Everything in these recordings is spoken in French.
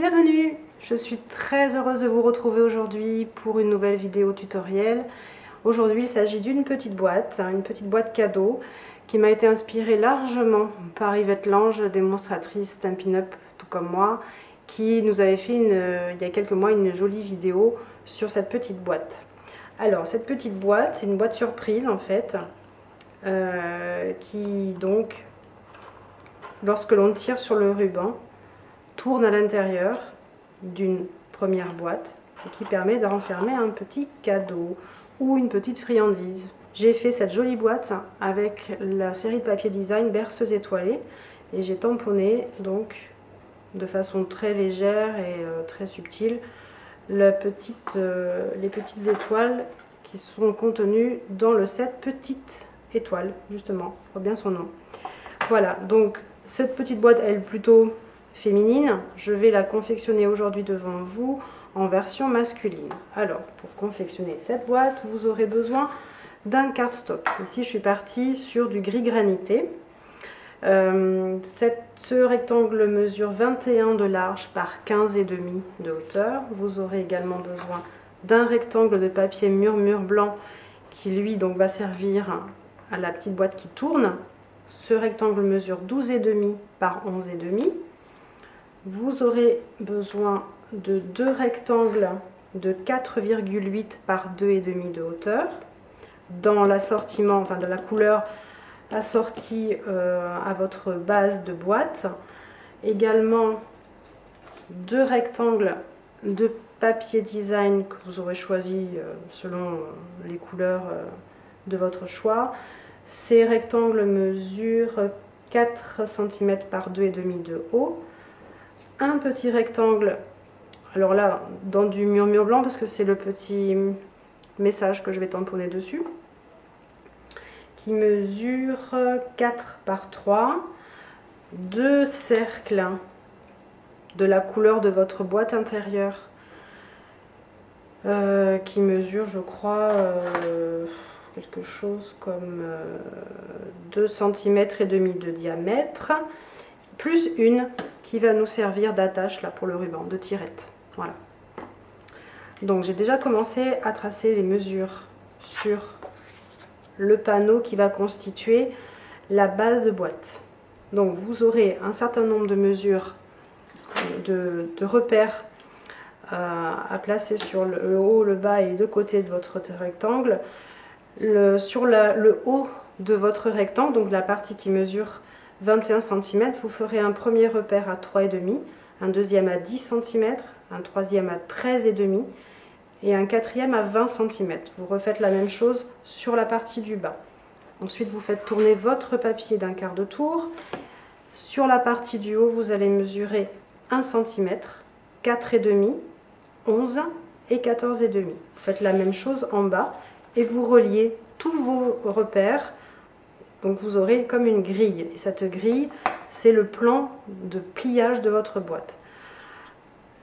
Bienvenue! Je suis très heureuse de vous retrouver aujourd'hui pour une nouvelle vidéo tutoriel. Aujourd'hui il s'agit d'une petite boîte cadeau qui m'a été inspirée largement par Yvette Lange, démonstratrice Stampin' Up tout comme moi, qui nous avait fait il y a quelques mois une jolie vidéo sur cette petite boîte. Alors cette petite boîte, c'est une boîte surprise en fait, qui donc, lorsque l'on tire sur le ruban, tourne à l'intérieur d'une première boîte et qui permet de renfermer un petit cadeau ou une petite friandise. J'ai fait cette jolie boîte avec la série de papier design Berceuse étoilée et j'ai tamponné donc de façon très légère et très subtile les petites étoiles qui sont contenues dans le set Petite Étoile, justement, on voit bien son nom. Voilà, donc cette petite boîte, elle est plutôt féminine. Je vais la confectionner aujourd'hui devant vous en version masculine. Alors, pour confectionner cette boîte, vous aurez besoin d'un cardstock. Ici, je suis partie sur du gris granité. Ce rectangle mesure 21 de large par 15,5 de hauteur. Vous aurez également besoin d'un rectangle de papier murmure blanc qui lui donc va servir à la petite boîte qui tourne. Ce rectangle mesure 12,5 par 11,5. Vous aurez besoin de deux rectangles de 4,8 par 2,5 de hauteur dans l'assortiment, enfin de la couleur assortie à votre base de boîte. Également deux rectangles de papier design que vous aurez choisi selon les couleurs de votre choix. Ces rectangles mesurent 4 cm par 2,5 de haut. Un petit rectangle, alors là dans du murmure blanc parce que c'est le petit message que je vais tamponner dessus, qui mesure 4 par 3, deux cercles de la couleur de votre boîte intérieure qui mesure, je crois, quelque chose comme 2 cm et demi de diamètre, plus une qui va nous servir d'attache là pour le ruban, de tirette. Voilà. Donc j'ai déjà commencé à tracer les mesures sur le panneau qui va constituer la base de boîte. Donc vous aurez un certain nombre de mesures, de repères à placer sur le haut, le bas et les deux côtés de votre rectangle. Sur le haut de votre rectangle, donc la partie qui mesure 21 cm, vous ferez un premier repère à 3,5, un deuxième à 10 cm, un troisième à 13,5 et un quatrième à 20 cm. Vous refaites la même chose sur la partie du bas. Ensuite, vous faites tourner votre papier d'un quart de tour. Sur la partie du haut, vous allez mesurer 1 cm, 4,5, 11 et 14,5. Vous faites la même chose en bas et vous reliez tous vos repères. Donc vous aurez comme une grille. Et cette grille, c'est le plan de pliage de votre boîte.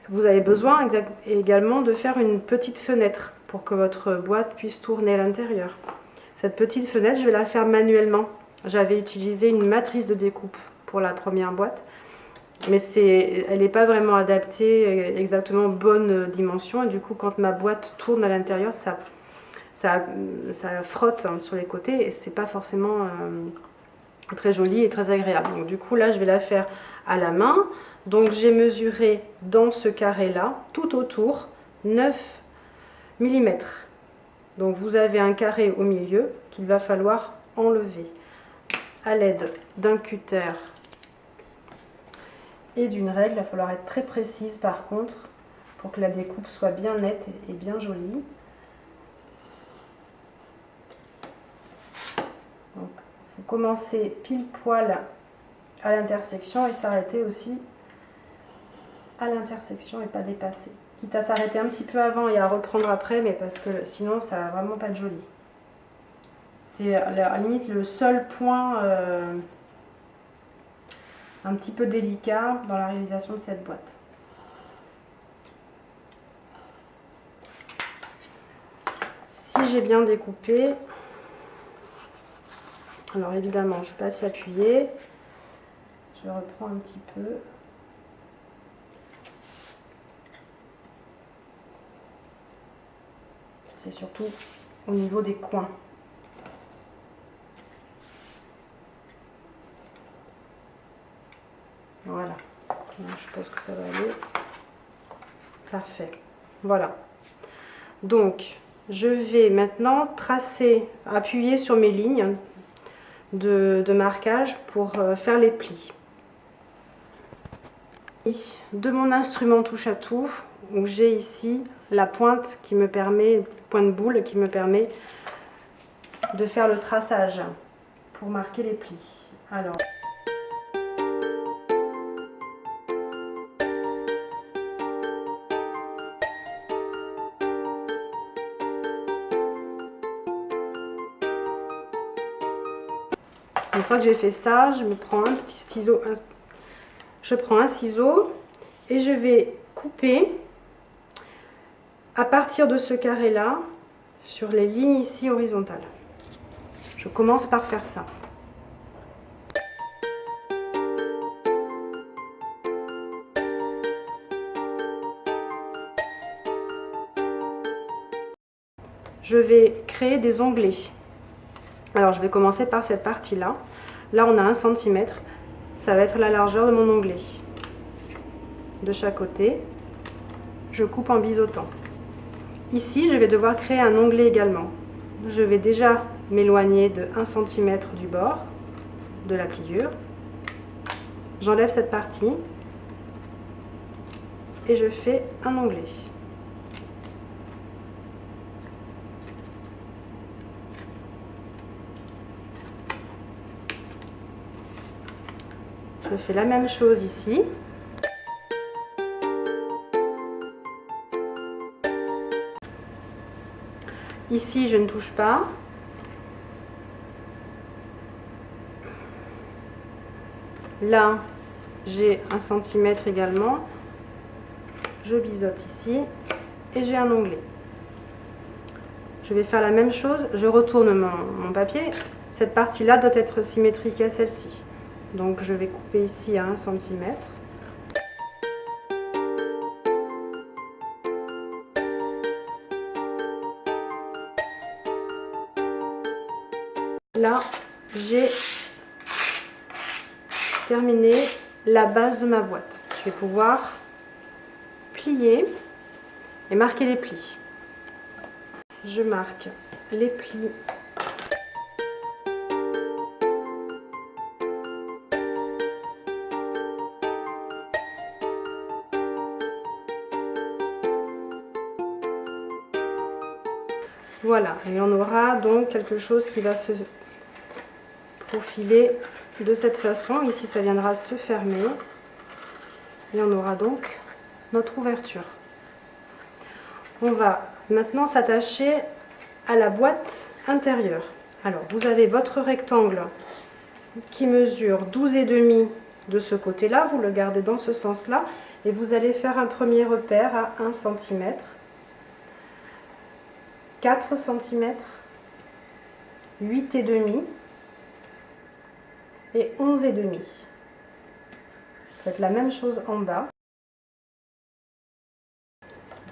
Vous avez besoin également de faire une petite fenêtre pour que votre boîte puisse tourner à l'intérieur. Cette petite fenêtre, je vais la faire manuellement. J'avais utilisé une matrice de découpe pour la première boîte, mais elle n'est pas vraiment adaptée, exactement bonne dimension. Et du coup, quand ma boîte tourne à l'intérieur, ça frotte sur les côtés et c'est pas forcément très joli et très agréable. Donc du coup là je vais la faire à la main. Donc j'ai mesuré dans ce carré là tout autour 9 mm. Donc vous avez un carré au milieu qu'il va falloir enlever à l'aide d'un cutter et d'une règle. Il va falloir être très précise par contre pour que la découpe soit bien nette et bien jolie. Donc, vous commencez pile poil à l'intersection et s'arrêter aussi à l'intersection et pas dépasser. Quitte à s'arrêter un petit peu avant et à reprendre après, mais parce que sinon ça va vraiment pas être joli. C'est à la limite le seul point un petit peu délicat dans la réalisation de cette boîte. Si j'ai bien découpé, alors évidemment je ne vais pas s'y appuyer, je reprends un petit peu. et surtout au niveau des coins. Voilà, je pense que ça va aller. Parfait. Voilà. Donc, je vais maintenant tracer, appuyer sur mes lignes de marquage pour faire les plis. De mon instrument touche à tout, où j'ai ici la pointe qui me permet, pointe boule qui me permet de faire le traçage pour marquer les plis. Alors, une fois que j'ai fait ça, je me prends un petit ciseau, je prends un ciseau et je vais couper à partir de ce carré là sur les lignes ici horizontales. Je commence par faire ça. Je vais créer des onglets. Alors je vais commencer par cette partie là. Là on a 1 cm. Ça va être la largeur de mon onglet. De chaque côté, je coupe en biseautant. Ici je vais devoir créer un onglet également. Je vais déjà m'éloigner de 1 cm du bord de la pliure. J'enlève cette partie et je fais un onglet. Je fais la même chose ici. Ici, je ne touche pas. Là, j'ai 1 cm également. Je biseaute ici et j'ai un onglet. Je vais faire la même chose. Je retourne mon papier. Cette partie-là doit être symétrique à celle-ci. Donc, je vais couper ici à 1 cm. Là, j'ai terminé la base de ma boîte. Je vais pouvoir plier et marquer les plis. Je marque les plis . Voilà, et on aura donc quelque chose qui va se profiler de cette façon. Ici, ça viendra se fermer. Et on aura donc notre ouverture. On va maintenant s'attacher à la boîte intérieure. Alors, vous avez votre rectangle qui mesure 12,5 de ce côté-là. Vous le gardez dans ce sens-là. Et vous allez faire un premier repère à 1 cm. 4 cm, 8,5 et 11,5. Faites la même chose en bas.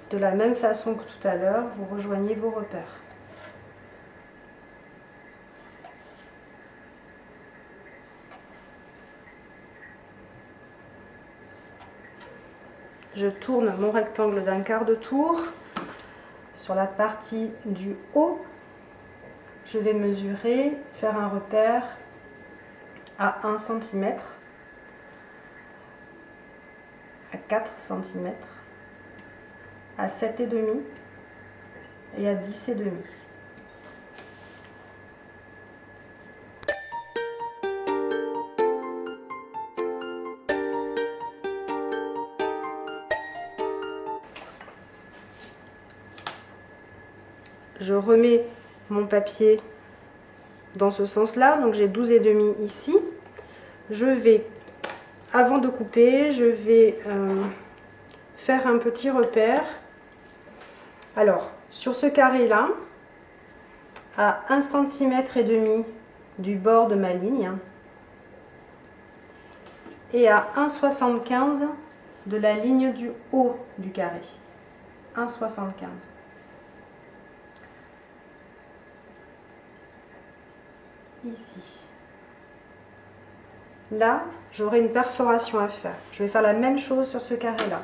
De la même façon que tout à l'heure, vous rejoignez vos repères. Je tourne mon rectangle d'un quart de tour. Sur la partie du haut, je vais mesurer, faire un repère à 1 cm, à 4 cm, à 7,5 et à 10,5. Je remets mon papier dans ce sens-là, donc j'ai 12,5 ici. Je vais, avant de couper, je vais faire un petit repère. Alors, sur ce carré-là, à 1,5 cm du bord de ma ligne et à 1,75 de la ligne du haut du carré. 1,75. ici. Là, j'aurai une perforation à faire. Je vais faire la même chose sur ce carré-là.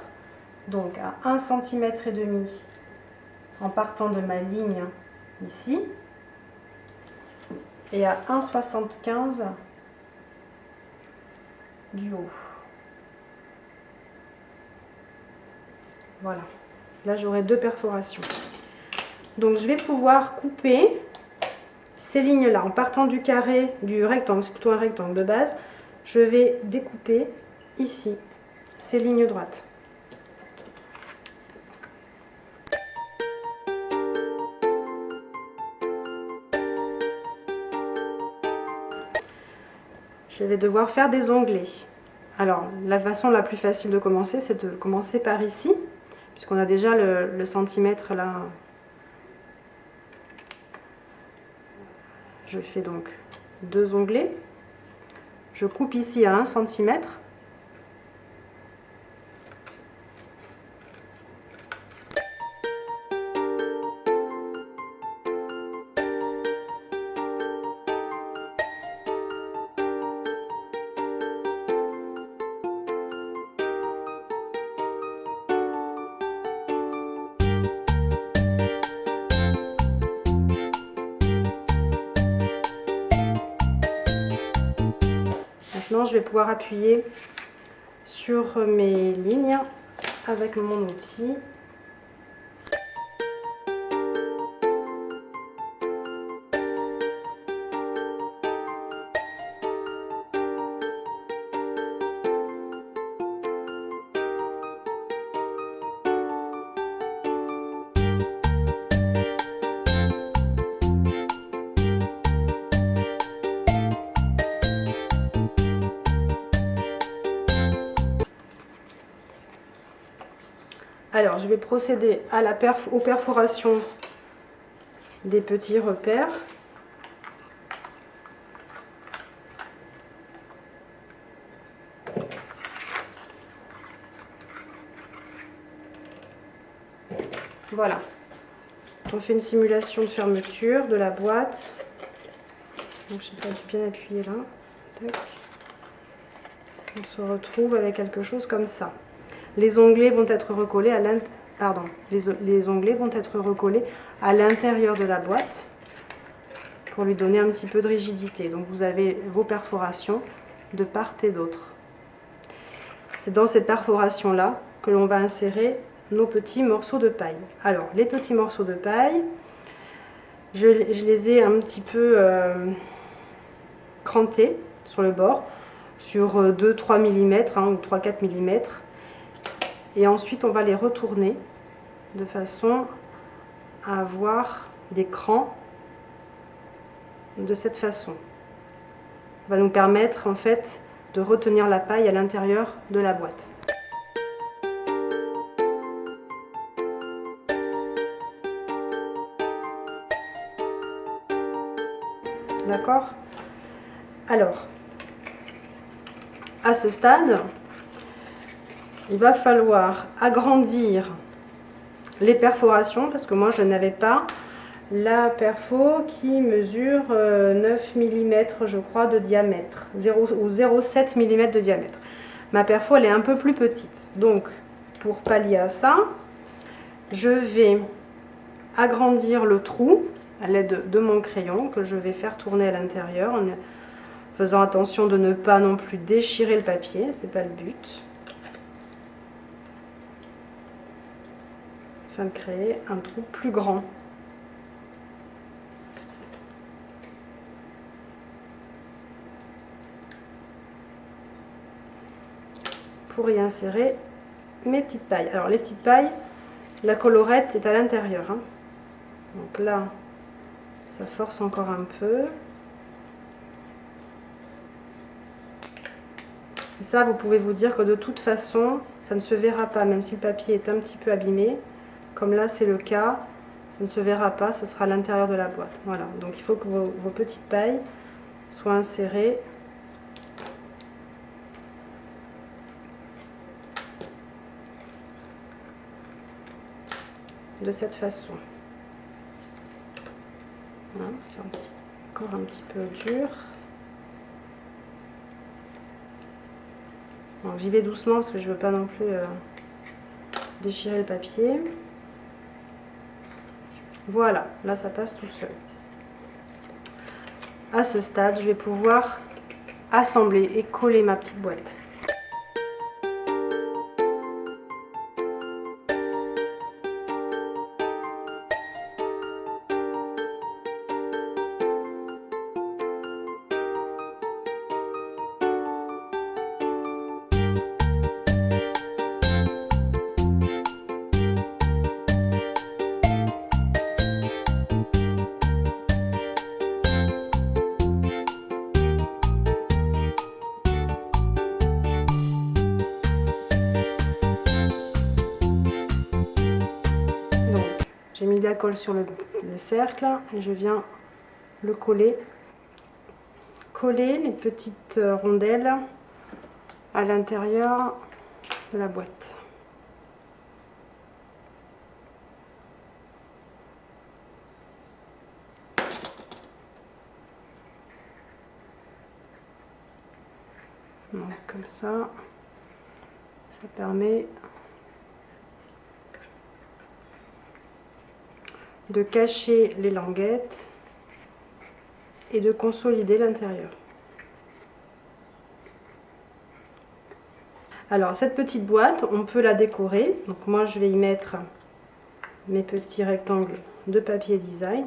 Donc à 1,5 cm en partant de ma ligne ici et à 1,75 du haut. Voilà. Là, j'aurai 2 perforations. Donc je vais pouvoir couper ces lignes-là en partant du carré, du rectangle, c'est plutôt un rectangle de base. Je vais découper ici ces lignes droites. Je vais devoir faire des onglets. Alors, la façon la plus facile de commencer, c'est de commencer par ici, puisqu'on a déjà le centimètre là. Je fais donc 2 onglets. Je coupe ici à 1 cm. Maintenant, je vais pouvoir appuyer sur mes lignes avec mon outil. Alors, je vais procéder à aux perforations des petits repères. Voilà. On fait une simulation de fermeture de la boîte. Donc, j'ai pas dû bien appuyer là. Tac. On se retrouve avec quelque chose comme ça. Les onglets vont être recollés à les onglets vont être recollés à l'intérieur de la boîte pour lui donner un petit peu de rigidité. Donc vous avez vos perforations de part et d'autre. C'est dans cette perforation là que l'on va insérer nos petits morceaux de paille. Alors les petits morceaux de paille, je les ai un petit peu crantés sur le bord, sur 2-3 mm ou 3-4 mm. Et ensuite, on va les retourner de façon à avoir des crans de cette façon. Ça va nous permettre en fait de retenir la paille à l'intérieur de la boîte. D'accord? Alors, à ce stade, il va falloir agrandir les perforations parce que moi je n'avais pas la perfo qui mesure 9 mm je crois de diamètre, 0,7 mm de diamètre. Ma perfo elle est un peu plus petite, donc pour pallier à ça, je vais agrandir le trou à l'aide de mon crayon que je vais faire tourner à l'intérieur en faisant attention de ne pas non plus déchirer le papier, c'est pas le but. Afin de créer un trou plus grand. Pour y insérer mes petites pailles. Alors les petites pailles, la collerette est à l'intérieur. Hein. Donc là, ça force encore un peu. Et ça, vous pouvez vous dire que de toute façon, ça ne se verra pas, même si le papier est un petit peu abîmé. Comme là, c'est le cas, ça ne se verra pas, ce sera à l'intérieur de la boîte. Voilà, donc il faut que vos petites pailles soient insérées de cette façon. Voilà, c'est un petit encore un petit peu dur. Donc j'y vais doucement parce que je veux pas non plus déchirer le papier. Voilà, là ça passe tout seul. À ce stade, je vais pouvoir assembler et coller ma petite boîte. J'ai mis de la colle sur le cercle et je viens le coller. Coller les petites rondelles à l'intérieur de la boîte. Donc comme ça permet de cacher les languettes et de consolider l'intérieur. Alors cette petite boîte, on peut la décorer. Donc moi je vais y mettre mes petits rectangles de papier design.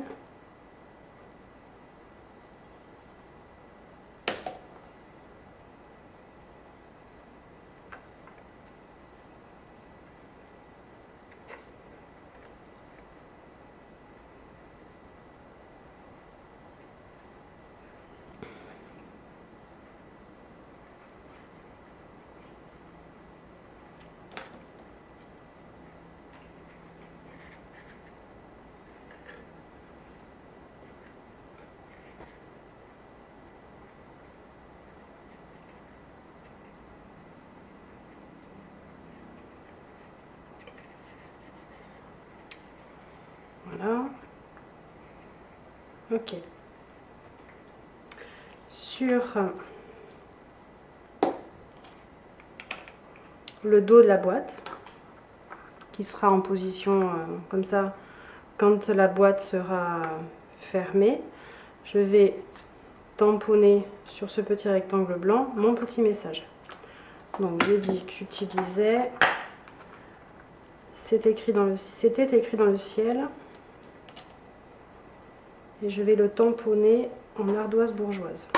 Voilà. Ok. Sur le dos de la boîte, qui sera en position comme ça, quand la boîte sera fermée, je vais tamponner sur ce petit rectangle blanc mon petit message. Donc j'ai dit que j'utilisais, c'était écrit dans le ciel, et je vais le tamponner en ardoise bourgeoise.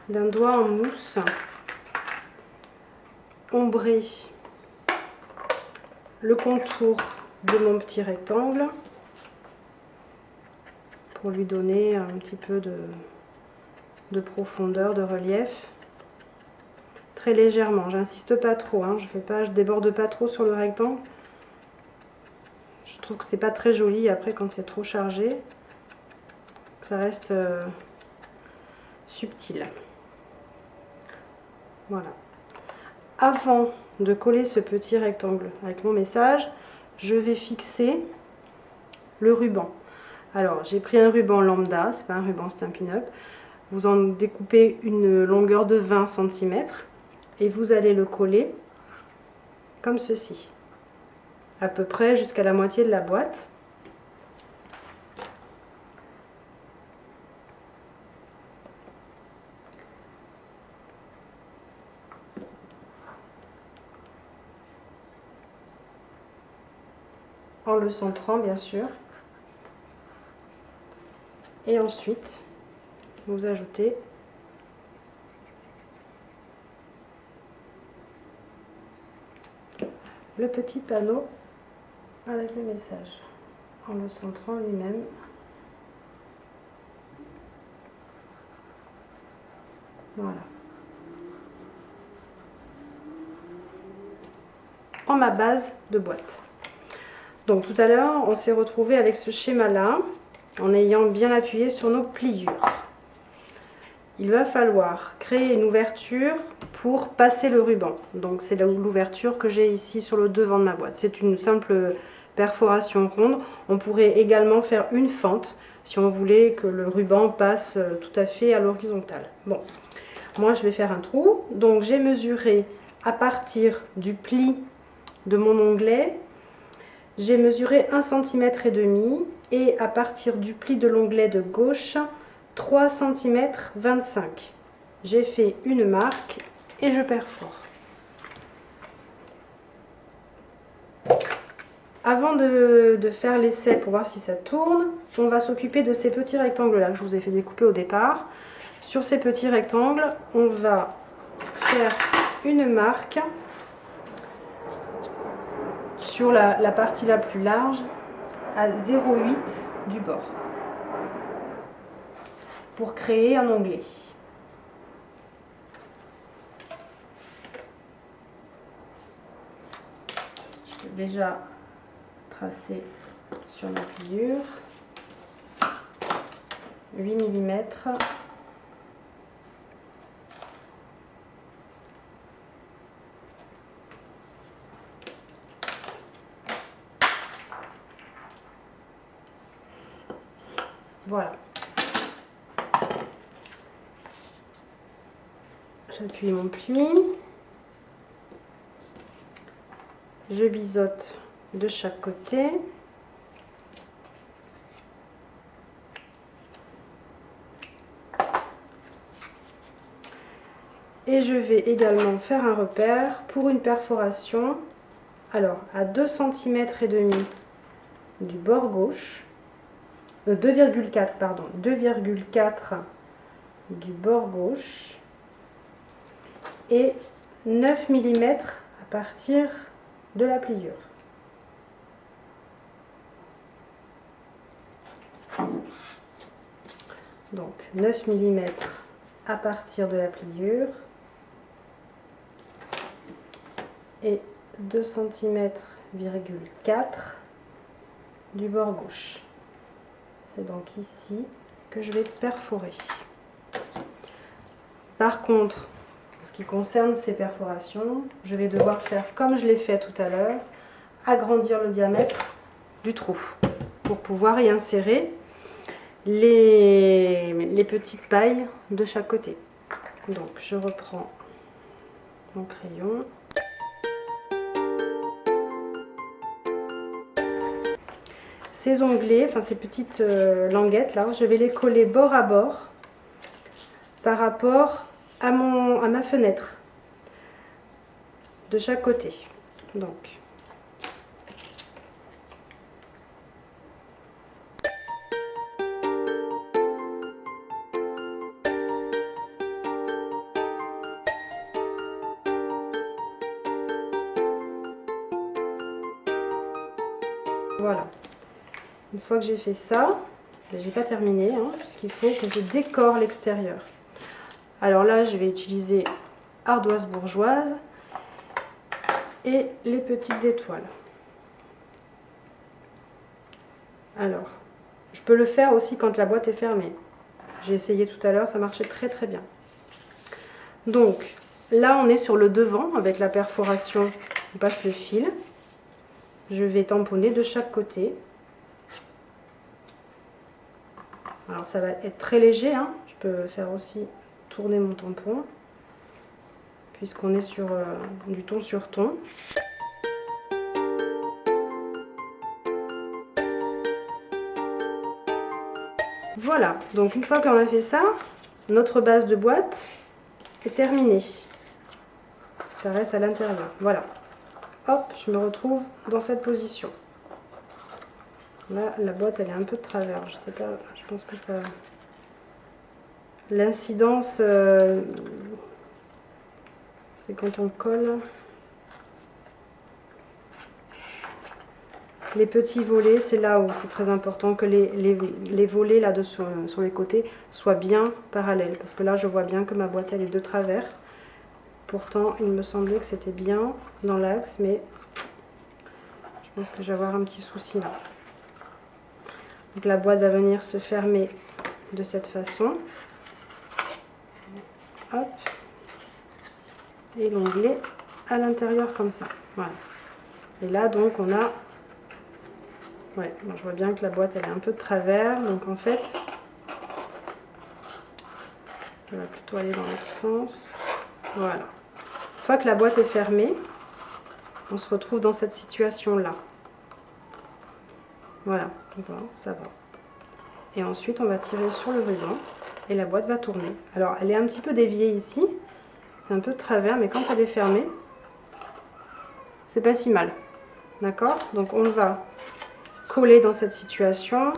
D'un doigt en mousse, ombrer le contour de mon petit rectangle pour lui donner un petit peu de profondeur, de relief, très légèrement. J'insiste pas trop, hein, je déborde pas trop sur le rectangle. Je trouve que c'est pas très joli après quand c'est trop chargé. Ça reste subtil. Voilà. Avant de coller ce petit rectangle avec mon message, je vais fixer le ruban. Alors j'ai pris un ruban lambda, c'est pas un ruban Stampin' Up. Vous en découpez une longueur de 20 cm et vous allez le coller comme ceci, à peu près jusqu'à la moitié de la boîte. En le centrant bien sûr. Et ensuite, vous ajoutez le petit panneau avec le message en le centrant lui-même. Voilà. En ma base de boîte. Donc tout à l'heure, on s'est retrouvé avec ce schéma-là, en ayant bien appuyé sur nos pliures. Il va falloir créer une ouverture pour passer le ruban. Donc c'est l'ouverture que j'ai ici sur le devant de ma boîte. C'est une simple perforation ronde. On pourrait également faire une fente si on voulait que le ruban passe tout à fait à l'horizontale. Bon, moi je vais faire un trou. Donc j'ai mesuré à partir du pli de mon onglet, j'ai mesuré 1,5 cm et à partir du pli de l'onglet de gauche, 3,25 cm. J'ai fait une marque et je perfore. Avant de faire l'essai pour voir si ça tourne, on va s'occuper de ces petits rectangles là que je vous ai fait découper au départ. Sur ces petits rectangles, on va faire une marque sur la partie la plus large à 0,8 du bord pour créer un onglet. Je peux déjà tracer sur ma pliure 8 mm. Voilà. J'appuie mon pli. Je biseaute de chaque côté. Et je vais également faire un repère pour une perforation. Alors, à 2,5 cm du bord gauche. 2,4 pardon, 2,4 du bord gauche et 9 mm à partir de la pliure. Donc 9 mm à partir de la pliure et 2 cm,4 du bord gauche. C'est donc ici que je vais perforer. Par contre, en ce qui concerne ces perforations, je vais devoir faire comme je l'ai fait tout à l'heure, agrandir le diamètre du trou pour pouvoir y insérer les petites pailles de chaque côté. Donc je reprends mon crayon. Ces onglets, enfin ces petites languettes là, je vais les coller bord à bord par rapport à ma fenêtre de chaque côté. Donc voilà. Une fois que j'ai fait ça, j'ai pas terminé, hein, puisqu'il faut que je décore l'extérieur. Alors là, je vais utiliser ardoise bourgeoise et les petites étoiles. Alors, je peux le faire aussi quand la boîte est fermée. J'ai essayé tout à l'heure, ça marchait très très bien. Donc, là on est sur le devant avec la perforation, on passe le fil. Je vais tamponner de chaque côté. Alors ça va être très léger, hein. Je peux faire aussi tourner mon tampon, puisqu'on est sur du ton sur ton. Voilà, donc une fois qu'on a fait ça, notre base de boîte est terminée. Ça reste à l'intérieur, voilà. Hop, je me retrouve dans cette position. Là, la boîte, elle est un peu de travers. Je sais pas, je pense que ça... L'incidence, c'est quand on colle. Les petits volets, c'est là où c'est très important que les volets là sur les côtés soient bien parallèles. Parce que là, je vois bien que ma boîte, elle est de travers. Pourtant, il me semblait que c'était bien dans l'axe, mais je pense que je vais avoir un petit souci là. Donc la boîte va venir se fermer de cette façon. Hop. Et l'onglet à l'intérieur comme ça. Voilà. Et là donc on a... Ouais, bon, je vois bien que la boîte elle est un peu de travers. Donc en fait, je vais plutôt aller dans l'autre sens. Voilà. Une fois que la boîte est fermée, on se retrouve dans cette situation là. Voilà, bon, ça va. Et ensuite on va tirer sur le ruban et la boîte va tourner. Alors elle est un petit peu déviée ici, c'est un peu de travers, mais quand elle est fermée, c'est pas si mal. D'accord? Donc on va coller dans cette situation.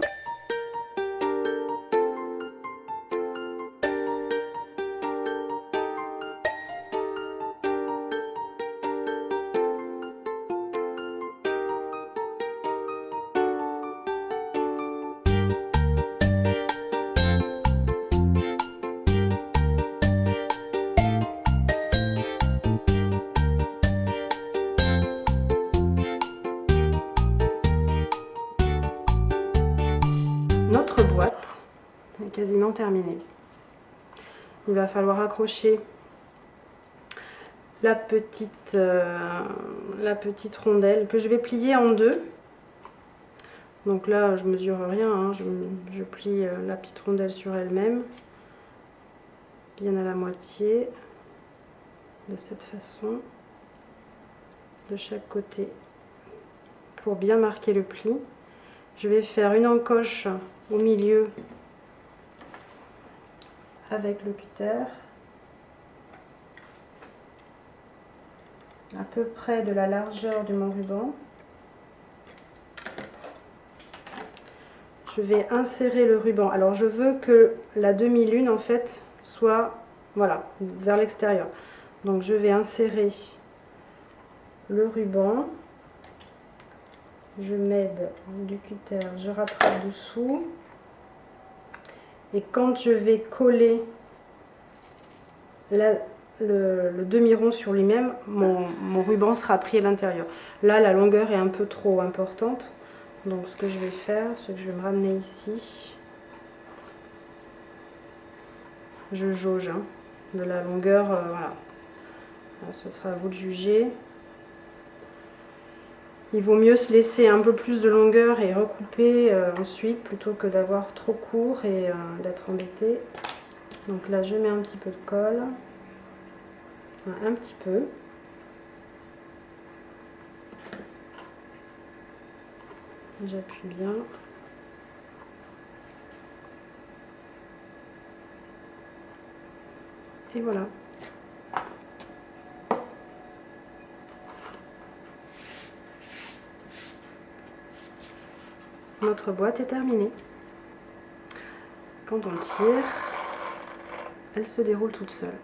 Notre boîte est quasiment terminée. Il va falloir accrocher la petite rondelle que je vais plier en deux. Donc là, je mesure rien, hein, je plie la petite rondelle sur elle-même, bien à la moitié, de cette façon, de chaque côté, pour bien marquer le pli. Je vais faire une encoche au milieu avec le cutter, à peu près de la largeur de mon ruban. Je vais insérer le ruban. Alors je veux que la demi-lune en fait soit, voilà, vers l'extérieur. Donc je vais insérer le ruban. Je m'aide du cutter, je rattrape dessous. Et quand je vais coller le demi-rond sur lui-même, mon ruban sera pris à l'intérieur. Là, la longueur est un peu trop importante. Donc ce que je vais faire, c'est que je vais me ramener ici. Je jauge hein, de la longueur, voilà. Ce sera à vous de juger. Il vaut mieux se laisser un peu plus de longueur et recouper ensuite plutôt que d'avoir trop court et d'être embêté. Donc là je mets un petit peu de colle, un petit peu. J'appuie bien. Et voilà. Notre boîte est terminée. Quand on tire, elle se déroule toute seule.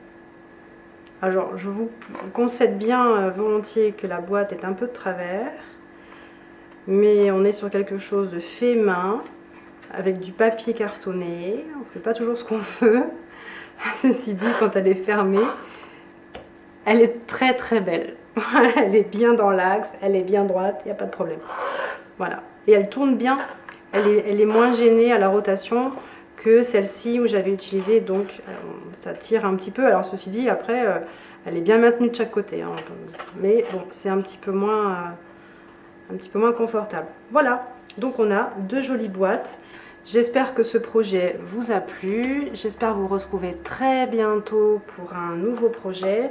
Alors je vous concède bien volontiers que la boîte est un peu de travers, mais on est sur quelque chose de fait main, avec du papier cartonné. On ne fait pas toujours ce qu'on veut. Ceci dit, quand elle est fermée, elle est très très belle. Elle est bien dans l'axe, elle est bien droite, il n'y a pas de problème. Voilà. Et elle tourne bien, elle est moins gênée à la rotation que celle-ci où j'avais utilisé, donc ça tire un petit peu. Alors ceci dit, après, elle est bien maintenue de chaque côté, hein, mais bon, c'est un petit peu moins confortable. Voilà, donc on a deux jolies boîtes. J'espère que ce projet vous a plu. J'espère vous retrouver très bientôt pour un nouveau projet.